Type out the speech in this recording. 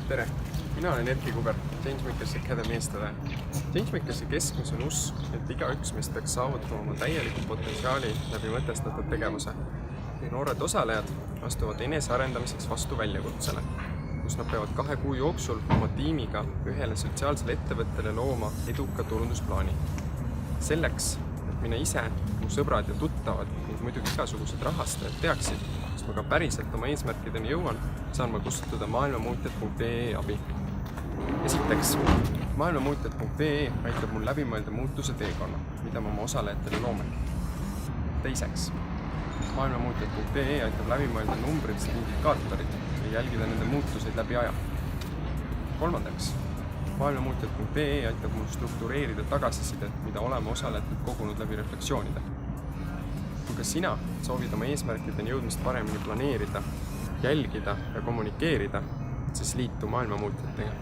Tere! Mina olen Erki Kuber, Changemakers Academy eestvedaja. Changemakers keskmes on usk, et igaüks meist peaks saavutama oma täieliku potentsiaali läbi mõtestatud tegevuse. Ja noored osalejad astuvad enesearendamiseks vastu väljakutsele, kus nad peavad 2 kuu jooksul oma tiimiga ühele sotsiaalsele ettevõttele looma eduka turundusplaani. Selleks, et mina ise, mu sõbrad ja tuttavad ning muidugi igasugused rahastajad teaksid, kas ma ka päriselt oma eesmärkideni jõuan, saan ma kustutada maailmamuutjad.ee abi. Esiteks, maailmamuutjad.ee aitab mul läbi mõelda muutuse teekonna, mida ma oma osalejatele loome. Teiseks, maailmamuutjad.ee aitab läbi mõelda numbrilised indikaatorid ja jälgida nende muutuseid läbi aja. Kolmandaks, maailmamuutjad.ee aitab mul struktureerida tagasisidet, mida oleme osalejatelt kogunud läbi refleksioonide. Kui ka sina soovid oma eesmärkideni jõudmist paremini planeerida, jälgida ja kommunikeerida, siis liitu maailmamuutjatega.